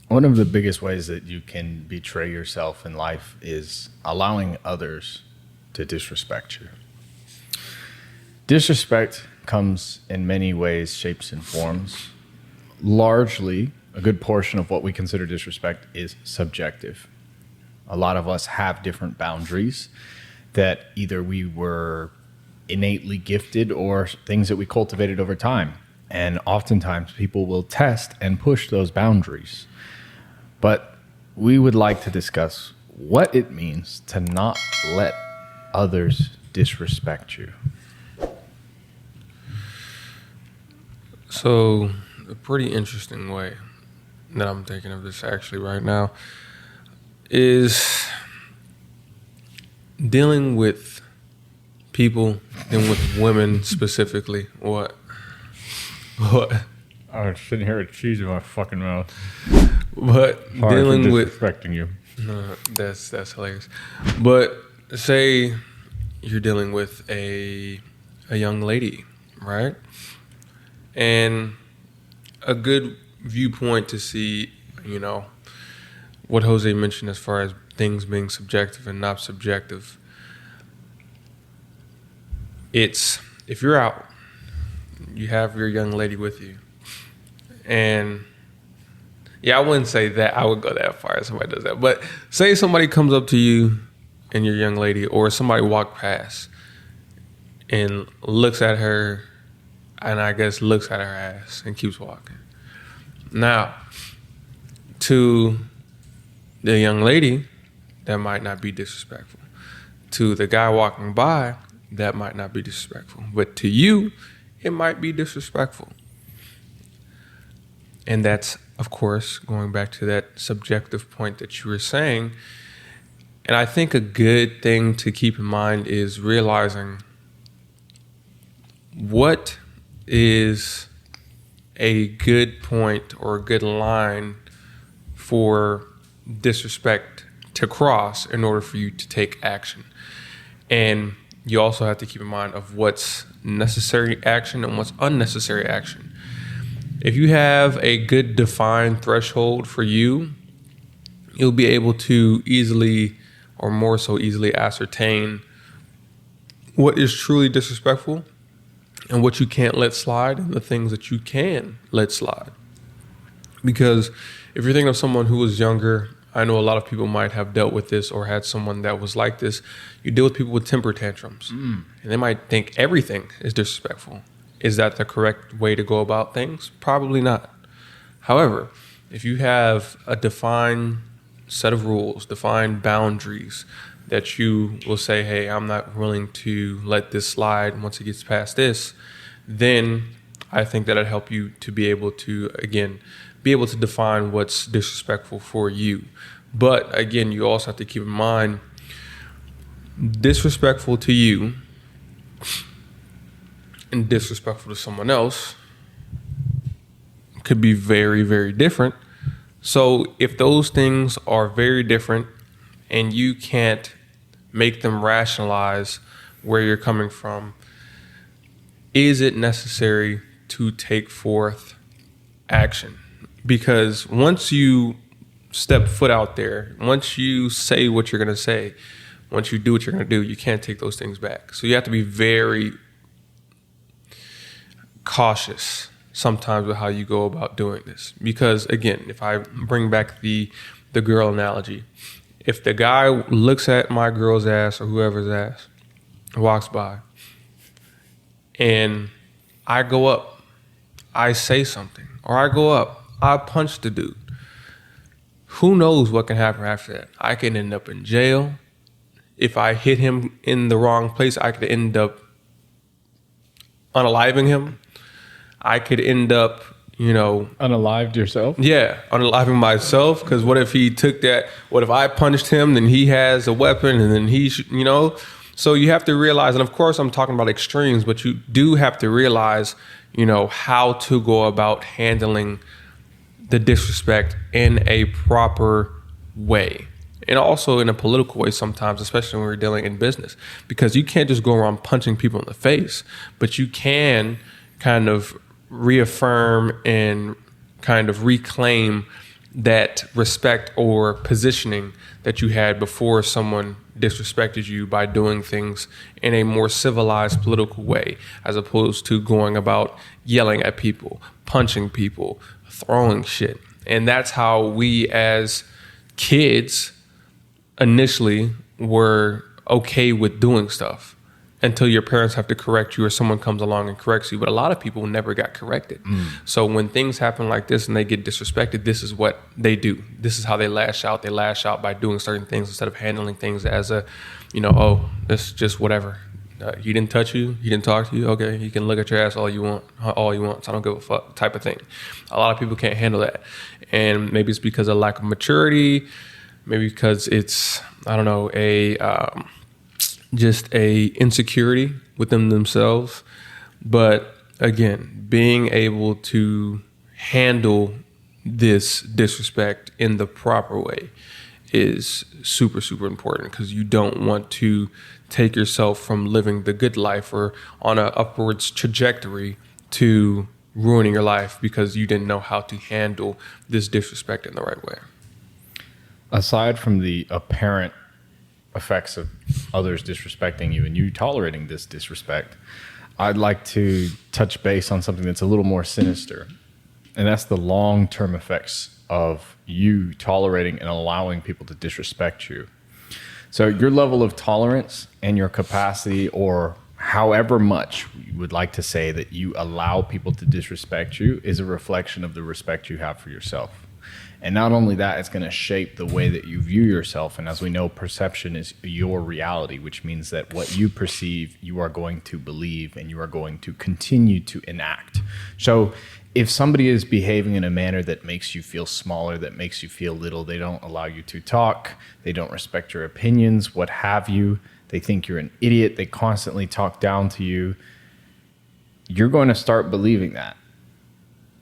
One of the biggest ways that you can betray yourself in life is allowing others to disrespect you. Disrespect comes in many ways, shapes, and forms. Largely, a good portion of what we consider disrespect is subjective. A lot of us have different boundaries that either we were innately gifted or things that we cultivated over time. And oftentimes people will test and push those boundaries. But we would like to discuss what it means to not let others disrespect you. So, a pretty interesting way that I'm thinking of this actually right now is dealing with people, dealing with women specifically. What? I was sitting here with cheese in my fucking mouth. But dealing with disrespecting you. no, that's hilarious. But say you're dealing with a young lady, right? And a good viewpoint to see, what Jose mentioned as far as things being subjective and not subjective. It's if you're out, you have your young lady with you, and I wouldn't say that. I would go that far if somebody does that. But say somebody comes up to you and your young lady, or somebody walked past and looks at her, and I guess looks at her ass and keeps walking. Now, to the young lady, that might not be disrespectful. To the guy walking by, that might not be disrespectful. But to you, it might be disrespectful. And that's, of course, going back to that subjective point that you were saying. And I think a good thing to keep in mind is realizing what is a good point or a good line for disrespect to cross in order for you to take action. And you also have to keep in mind of what's necessary action and what's unnecessary action. If you have a good defined threshold for you, you'll be able to easily, or more so easily, ascertain what is truly disrespectful and what you can't let slide and the things that you can let slide. Because if you're thinking of someone who was younger, I know a lot of people might have dealt with this or had someone that was like this. You deal with people with temper tantrums, and they might think everything is disrespectful. Is that the correct way to go about things? Probably not. However, if you have a defined set of rules, defined boundaries that you will say, hey, I'm not willing to let this slide once it gets past this, then I think that'll help you to be able to, again, be able to define what's disrespectful for you. But again, you also have to keep in mind, disrespectful to you and disrespectful to someone else could be very, very different. So if those things are very different and you can't make them rationalize where you're coming from, is it necessary to take forth action? Because once you step foot out there, once you say what you're going to say, once you do what you're going to do, you can't take those things back. So you have to be very cautious sometimes with how you go about doing this. Because again, if I bring back the girl analogy, if the guy looks at my girl's ass or whoever's ass, walks by, and I go up, I say something, or I go up, I punch the dude, who knows what can happen after that? I can end up in jail. If I hit him in the wrong place, I could end up unaliving him. I could end up, Unalived yourself? Yeah, unaliving myself. Because what if he took that? What if I punched him? Then he has a weapon, and then he should, So you have to realize, and of course I'm talking about extremes, but you do have to realize, how to go about handling the disrespect in a proper way. And also in a political way sometimes, especially when we're dealing in business. Because you can't just go around punching people in the face, but you can kind of reaffirm and kind of reclaim that respect or positioning that you had before someone disrespected you by doing things in a more civilized political way, as opposed to going about yelling at people, punching people, throwing shit. And that's how we as kids initially were okay with doing stuff until your parents have to correct you or someone comes along and corrects you. But a lot of people never got corrected. So when things happen like this and they get disrespected, this is what they do. This is how they lash out. They lash out by doing certain things instead of handling things as a, oh, it's just whatever. He didn't touch you. He didn't talk to you. Okay, you can look at your ass all you want. So I don't give a fuck type of thing. A lot of people can't handle that. And maybe it's because of lack of maturity. Maybe because it's, I don't know, just a insecurity within themselves. But again, being able to handle this disrespect in the proper way is super, super important, because you don't want to take yourself from living the good life or on an upwards trajectory to ruining your life because you didn't know how to handle this disrespect in the right way. Aside from the apparent effects of others disrespecting you and you tolerating this disrespect, I'd like to touch base on something that's a little more sinister, and that's the long-term effects of you tolerating and allowing people to disrespect you. So your level of tolerance and your capacity, or however much you would like to say that you allow people to disrespect you, is a reflection of the respect you have for yourself. And not only that, it's going to shape the way that you view yourself. And as we know, perception is your reality, which means that what you perceive, you are going to believe and you are going to continue to enact. So if somebody is behaving in a manner that makes you feel smaller, that makes you feel little, they don't allow you to talk, they don't respect your opinions, what have you, they think you're an idiot, they constantly talk down to you, you're going to start believing that.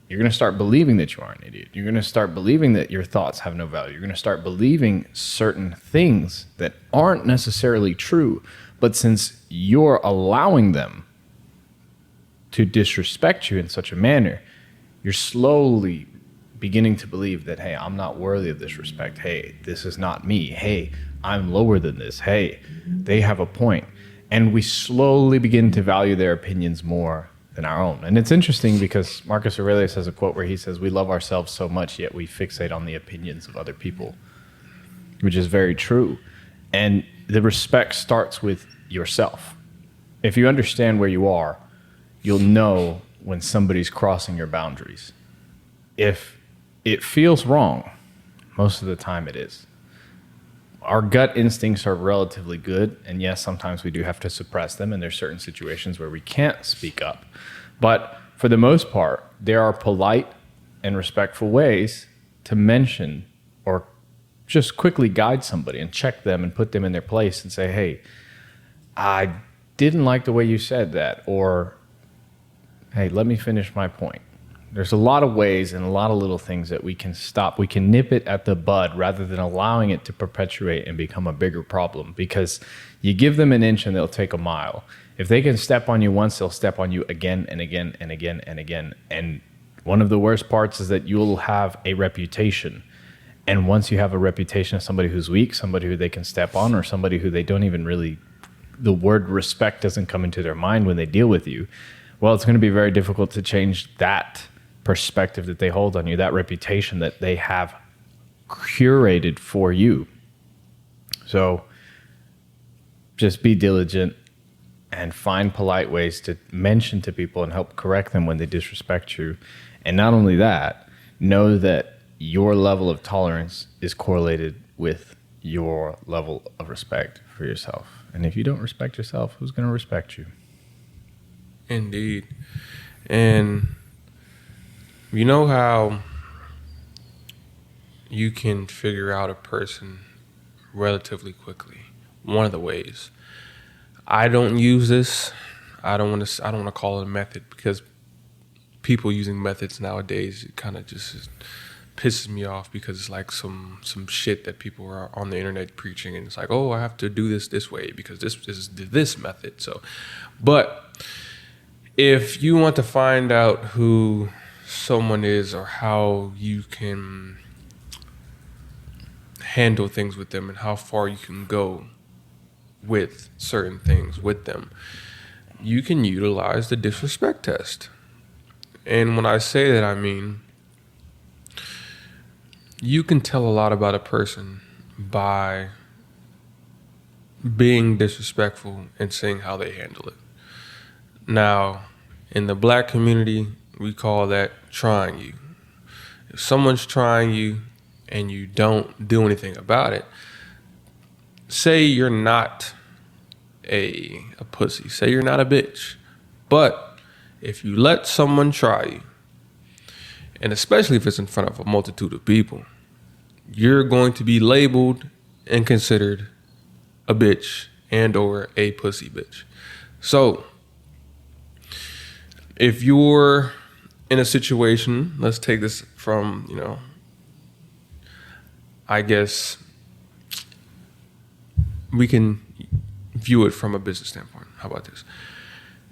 You're going to start believing that you are an idiot. You're going to start believing that your thoughts have no value. You're going to start believing certain things that aren't necessarily true. But since you're allowing them to disrespect you in such a manner, you're slowly beginning to believe that, hey, I'm not worthy of this respect. Hey, this is not me. Hey, I'm lower than this. Hey, they have a point. And we slowly begin to value their opinions more than our own. And it's interesting because Marcus Aurelius has a quote where he says, we love ourselves so much, yet we fixate on the opinions of other people, which is very true. And the respect starts with yourself. If you understand where you are, you'll know when somebody's crossing your boundaries. If it feels wrong, most of the time it is. Our gut instincts are relatively good, and yes, sometimes we do have to suppress them, and there's certain situations where we can't speak up. But for the most part, there are polite and respectful ways to mention or just quickly guide somebody and check them and put them in their place and say, hey, I didn't like the way you said that, or hey, let me finish my point. There's a lot of ways and a lot of little things that we can stop. We can nip it at the bud rather than allowing it to perpetuate and become a bigger problem, because you give them an inch and they'll take a mile. If they can step on you once, they'll step on you again and again and again and again. And one of the worst parts is that you'll have a reputation. And once you have a reputation of somebody who's weak, somebody who they can step on, or somebody who they don't even really, the word respect doesn't come into their mind when they deal with you, well, it's going to be very difficult to change that perspective that they hold on you, that reputation that they have curated for you. So just be diligent and find polite ways to mention to people and help correct them when they disrespect you. And not only that, know that your level of tolerance is correlated with your level of respect for yourself. And if you don't respect yourself, who's going to respect you? Indeed. And you know how you can figure out a person relatively quickly? One of the ways. I don't use this. I don't want to call it a method, because people using methods nowadays, it kind of just pisses me off, because it's like some shit that people are on the internet preaching, and it's like, oh, I have to do this way because this is this method. So, but if you want to find out who someone is or how you can handle things with them and how far you can go with certain things with them, you can utilize the disrespect test. And when I say that, I mean, you can tell a lot about a person by being disrespectful and seeing how they handle it. Now, in the black community, we call that trying you. If someone's trying you and you don't do anything about it, say you're not a pussy, say you're not a bitch, but if you let someone try you, and especially if it's in front of a multitude of people, you're going to be labeled and considered a bitch and or a pussy bitch. So if you're in a situation, let's take this from, I guess we can view it from a business standpoint. How about this?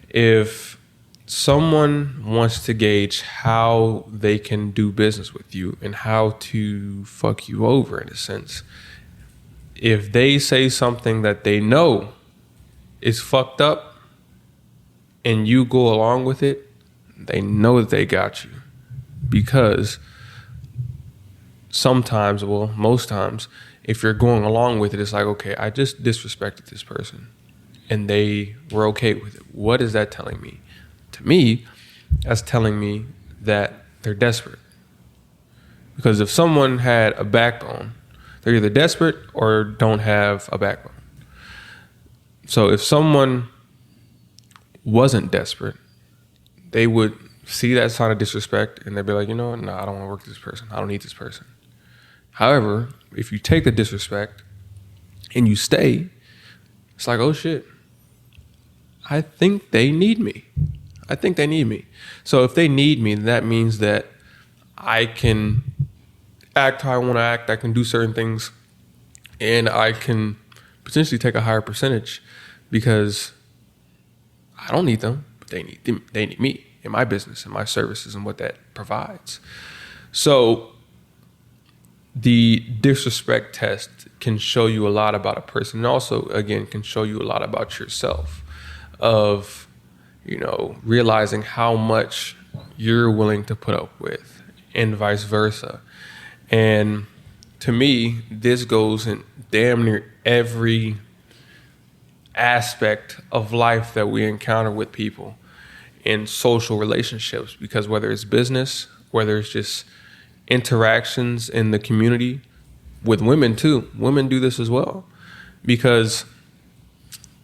If someone wants to gauge how they can do business with you and how to fuck you over, in a sense, if they say something that they know is fucked up and you go along with it, they know that they got you. Because sometimes, well, most times, if you're going along with it, it's like, okay, I just disrespected this person and they were okay with it. What is that telling me? To me, that's telling me that they're desperate. Because if someone had a backbone, they're either desperate or don't have a backbone. So if someone wasn't desperate, they would see that sign of disrespect and they'd be like, you know what? No, I don't want to work with this person. I don't need this person. However, if you take the disrespect and you stay, it's like, oh shit, I think they need me. I think they need me. So if they need me, that means that I can act how I want to act. I can do certain things and I can potentially take a higher percentage because I don't need them, but they need me in my business and my services and what that provides. So the disrespect test can show you a lot about a person, and also, again, can show you a lot about yourself of, realizing how much you're willing to put up with and vice versa. And to me, this goes in damn near every aspect of life that we encounter with people in social relationships, because whether it's business, whether it's just interactions in the community, with women too. Women do this as well. Because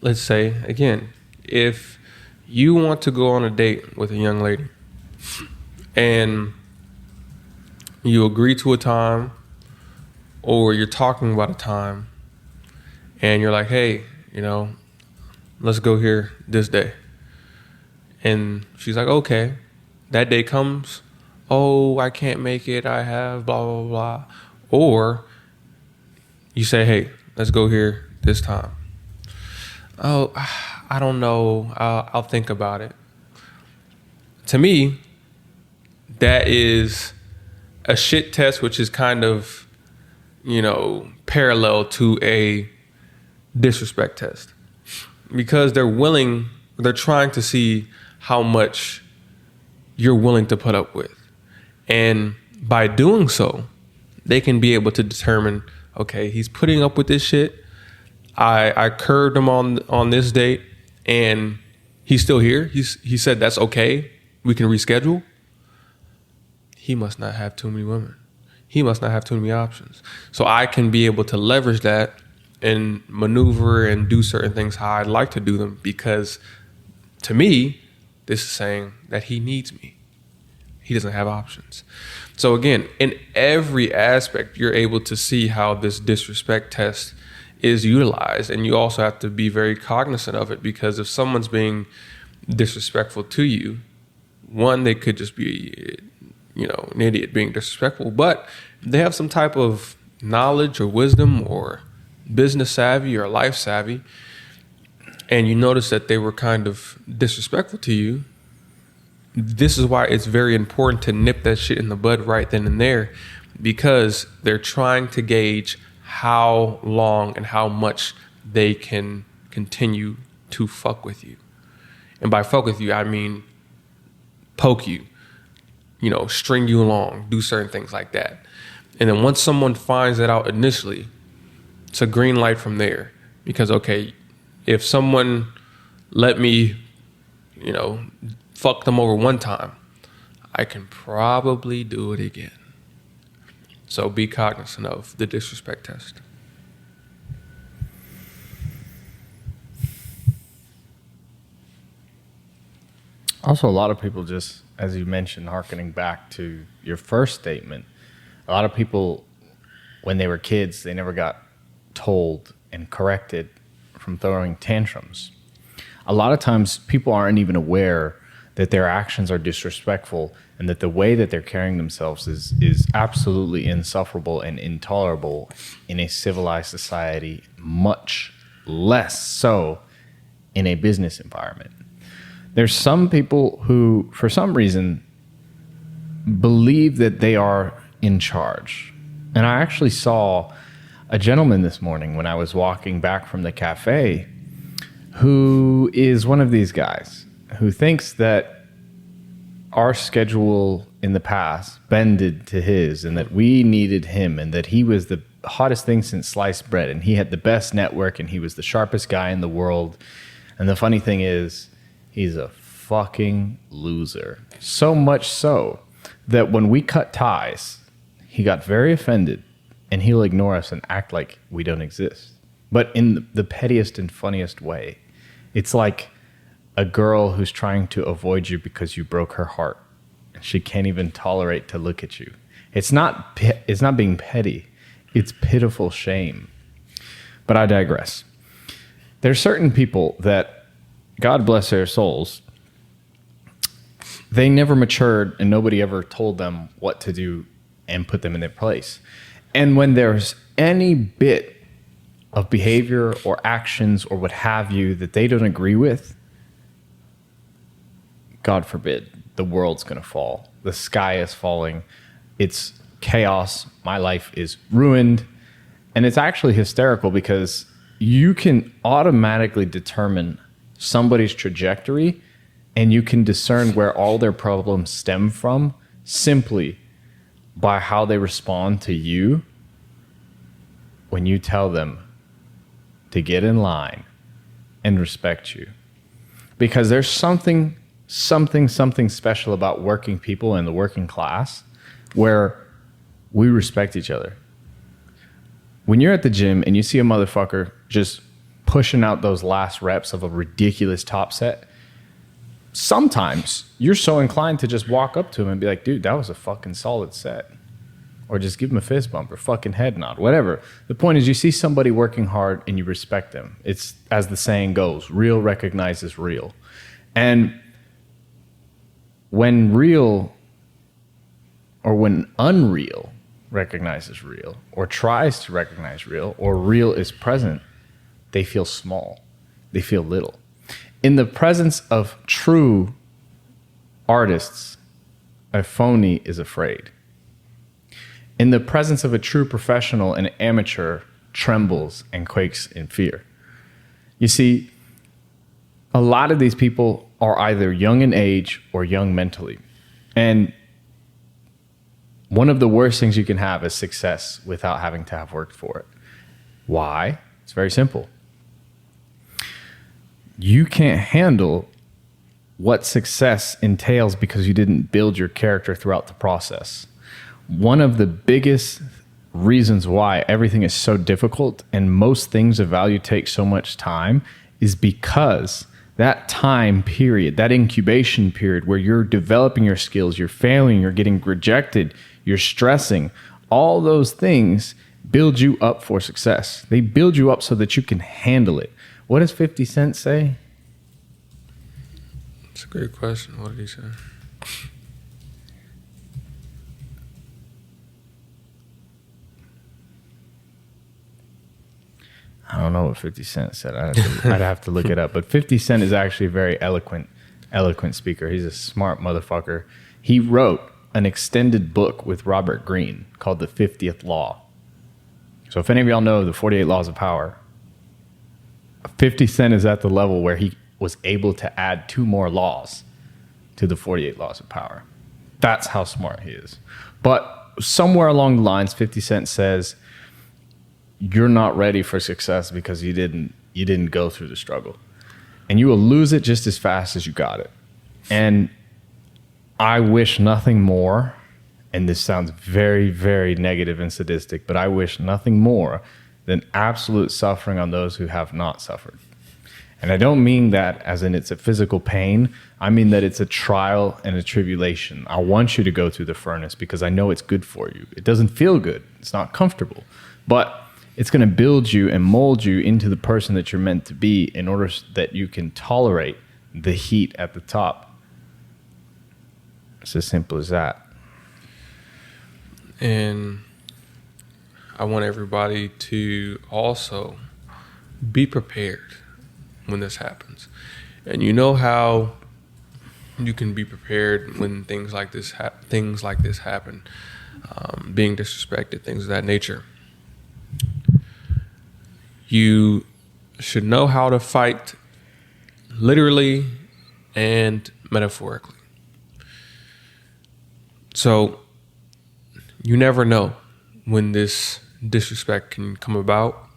let's say, again, if you want to go on a date with a young lady and you agree to a time or you're talking about a time and you're like, hey, let's go here this day. And she's like, okay. That day comes, oh, I can't make it. I have blah, blah, blah. Or you say, hey, let's go here this time. Oh, I don't know. I'll think about it. To me, that is a shit test, which is kind of, parallel to a disrespect test. Because they're trying to see how much you're willing to put up with. And by doing so, they can be able to determine, okay, he's putting up with this shit. I curved him on this date and he's still here. He said that's okay. We can reschedule. He must not have too many women. He must not have too many options. So I can be able to leverage that and maneuver and do certain things how I'd like to do them, because to me, this is saying that he needs me. He doesn't have options. So again, in every aspect, you're able to see how this disrespect test is utilized. And you also have to be very cognizant of it, because if someone's being disrespectful to you, one, they could just be, an idiot being disrespectful, but they have some type of knowledge or wisdom or business savvy or life savvy, and you notice that they were kind of disrespectful to you. This is why it's very important to nip that shit in the bud right then and there, because they're trying to gauge how long and how much they can continue to fuck with you. And by fuck with you, I mean poke you, string you along, do certain things like that. And then once someone finds that out initially, it's a green light from there. Because, okay, if someone let me, fuck them over one time, I can probably do it again. So be cognizant of the disrespect test. Also, a lot of people just, as you mentioned, hearkening back to your first statement, a lot of people, when they were kids, they never got told and corrected from throwing tantrums. A lot of times, people aren't even aware that their actions are disrespectful and that the way that they're carrying themselves is absolutely insufferable and intolerable in a civilized society, much less so in a business environment. There's some people who, for some reason, believe that they are in charge. And I actually saw a gentleman this morning when I was walking back from the cafe who is one of these guys who thinks that our schedule in the past bended to his and that we needed him and that he was the hottest thing since sliced bread and he had the best network and he was the sharpest guy in the world. And the funny thing is, he's a fucking loser. So much so that when we cut ties, he got very offended and he'll ignore us and act like we don't exist. But in the pettiest and funniest way. It's like a girl who's trying to avoid you because you broke her heart. She can't even tolerate to look at you. It's not being petty. It's pitiful shame. But I digress. There's certain people that, God bless their souls, they never matured and nobody ever told them what to do and put them in their place. And when there's any bit of behavior or actions or what have you that they don't agree with, God forbid, the world's going to fall. The sky is falling. It's chaos. My life is ruined. And it's actually hysterical because you can automatically determine somebody's trajectory and you can discern where all their problems stem from simply by how they respond to you when you tell them to get in line and respect you. Because there's something special about working people in the working class where we respect each other. When you're at the gym and you see a motherfucker just pushing out those last reps of a ridiculous top set, sometimes you're so inclined to just walk up to him and be like, dude, that was a fucking solid set. Or just give him a fist bump or fucking head nod, whatever. The point is you see somebody working hard and you respect them. It's, as the saying goes, real recognizes real. And when real or when unreal recognizes real or tries to recognize real or real is present, they feel small. They feel little. In the presence of true artists, a phony is afraid. In the presence of a true professional, an amateur trembles and quakes in fear. You see, a lot of these people are either young in age or young mentally. And one of the worst things you can have is success without having to have worked for it. Why? It's very simple. You can't handle what success entails because you didn't build your character throughout the process. One of the biggest reasons why everything is so difficult and most things of value take so much time is because that time period, that incubation period where you're developing your skills, you're failing, you're getting rejected, you're stressing, all those things build you up for success. They build you up so that you can handle it. What does 50 Cent say? It's a great question. What did he say? I don't know what 50 Cent said. I'd have to look it up. But 50 Cent is actually a very eloquent speaker. He's a smart motherfucker. He wrote an extended book with Robert Greene called The 50th Law. So if any of y'all know the 48 Laws of Power, 50 Cent is at the level where he was able to add 2 more laws to the 48 Laws of Power. That's how smart he is. But somewhere along the lines, 50 Cent says, you're not ready for success because you didn't go through the struggle. And you will lose it just as fast as you got it. And I wish nothing more, and this sounds very, very negative and sadistic, but I wish nothing more than absolute suffering on those who have not suffered. And I don't mean that as in it's a physical pain. I mean that it's a trial and a tribulation. I want you to go through the furnace because I know it's good for you. It doesn't feel good. It's not comfortable. But it's going to build you and mold you into the person that you're meant to be in order that you can tolerate the heat at the top. It's as simple as that. And I want everybody to also be prepared when this happens. And you know how you can be prepared when things like this happen, being disrespected, things of that nature. You should know how to fight literally and metaphorically. So you never know when this disrespect can come about.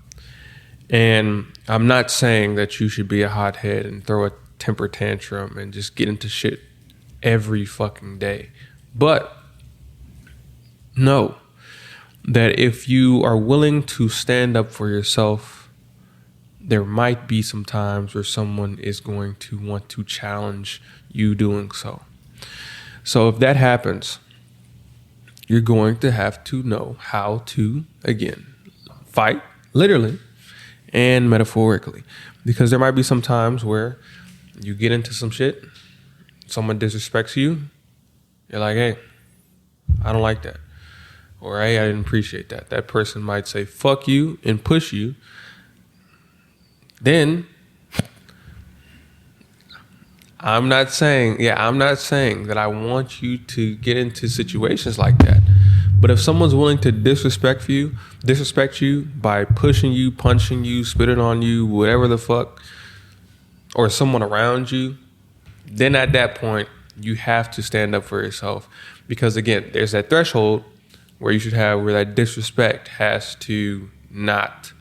And I'm not saying that you should be a hothead and throw a temper tantrum and just get into shit every fucking day. But know that if you are willing to stand up for yourself, there might be some times where someone is going to want to challenge you doing so. So if that happens, you're going to have to know how to, again, fight literally and metaphorically. Because there might be some times where you get into some shit, someone disrespects you, you're like, hey, I don't like that. Or, hey, I didn't appreciate that. That person might say, fuck you, and push you. Then, I'm not saying that I want you to get into situations like that. But if someone's willing to disrespect you by pushing you, punching you, spitting on you, whatever the fuck, or someone around you, then at that point, you have to stand up for yourself. Because again, there's that threshold where that disrespect has to not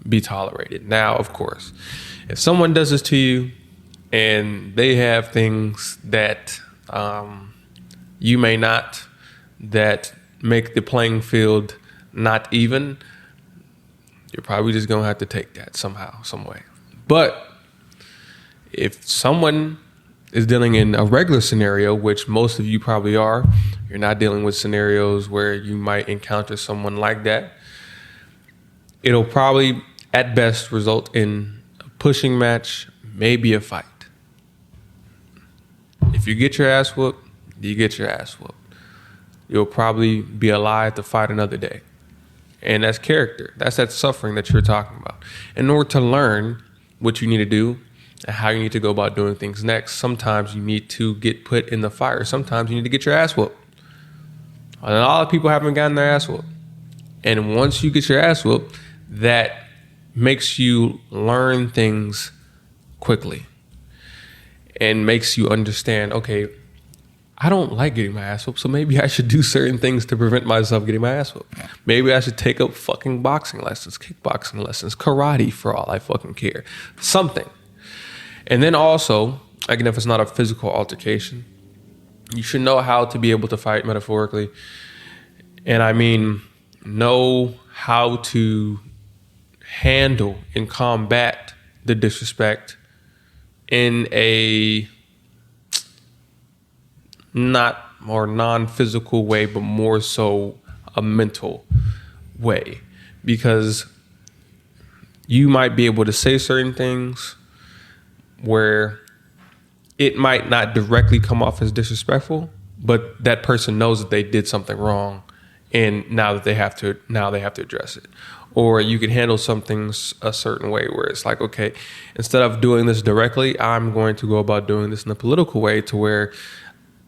be tolerated. Now, of course, if someone does this to you and they have things that you may not, that make the playing field not even, you're probably just going to have to take that somehow, some way. But if someone is dealing in a regular scenario, which most of you probably are, you're not dealing with scenarios where you might encounter someone like that, it'll probably at best result in a pushing match, maybe a fight. If you get your ass whooped, you get your ass whooped. You'll probably be alive to fight another day. And that's character. That's that suffering that you're talking about. In order to learn what you need to do and how you need to go about doing things next, sometimes you need to get put in the fire. Sometimes you need to get your ass whooped. And a lot of people haven't gotten their ass whooped. And once you get your ass whooped, that makes you learn things quickly and makes you understand, okay, I don't like getting my ass whooped, so maybe I should do certain things to prevent myself getting my ass whooped. Maybe I should take up fucking boxing lessons, kickboxing lessons, karate for all I fucking care. Something. And then also, again, if it's not a physical altercation, you should know how to be able to fight metaphorically. And I mean, know how to handle and combat the disrespect in a not more non-physical way, but more so a mental way. Because you might be able to say certain things where it might not directly come off as disrespectful, but that person knows that they did something wrong, and now they have to address it. Or you can handle some things a certain way where it's like, okay, instead of doing this directly, I'm going to go about doing this in a political way to where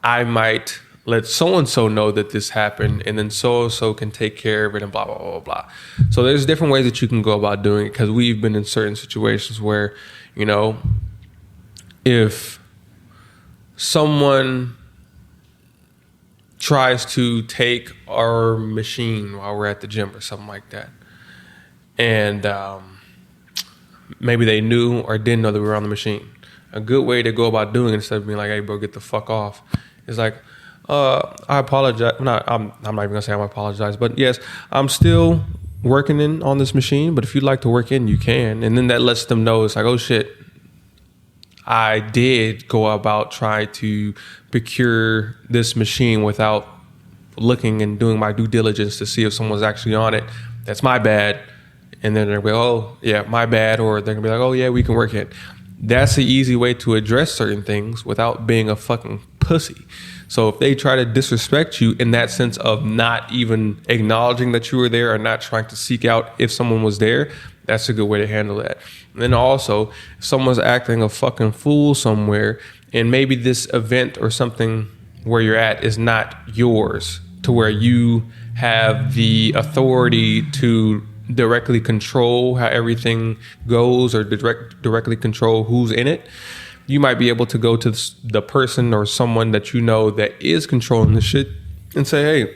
I might let so-and-so know that this happened, and then so-and-so can take care of it, and blah, blah, blah, blah. So there's different ways that you can go about doing it, because we've been in certain situations where, you know, if someone tries to take our machine while we're at the gym or something like that, and maybe they knew or didn't know that we were on the machine, a good way to go about doing it, instead of being like, hey, bro, get the fuck off, is like, I apologize. I'm not even gonna say I apologize, but yes, I'm still working on this machine, but if you'd like to work in, you can. And then that lets them know, it's like, oh shit, I did go about trying to procure this machine without looking and doing my due diligence to see if someone's actually on it. That's my bad. And then they're going to be, oh, yeah, my bad. Or they're going to be like, oh, yeah, we can work it. That's the easy way to address certain things without being a fucking pussy. So if they try to disrespect you in that sense of not even acknowledging that you were there or not trying to seek out if someone was there, that's a good way to handle that. And then also, if someone's acting a fucking fool somewhere, and maybe this event or something where you're at is not yours, to where you have the authority to directly control how everything goes or directly control who's in it, you might be able to go to the person or someone that you know that is controlling the shit and say, hey,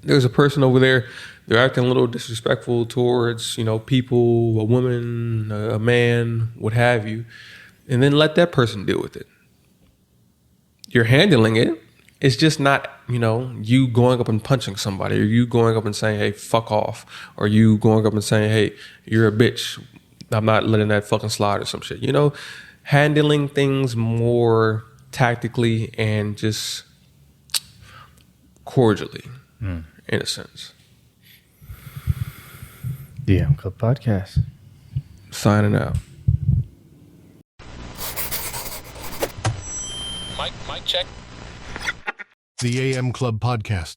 there's a person over there, they're acting a little disrespectful towards, you know, people, a woman, a man, what have you, and then let that person deal with it. You're handling it. It's just not, you know, you going up and punching somebody, or you going up and saying, hey, fuck off, or you going up and saying, hey, you're a bitch, I'm not letting that fucking slide or some shit. You know, handling things more tactically and just cordially, in a sense. DM Club Podcast. Signing out. Mic check. The AM Club Podcast.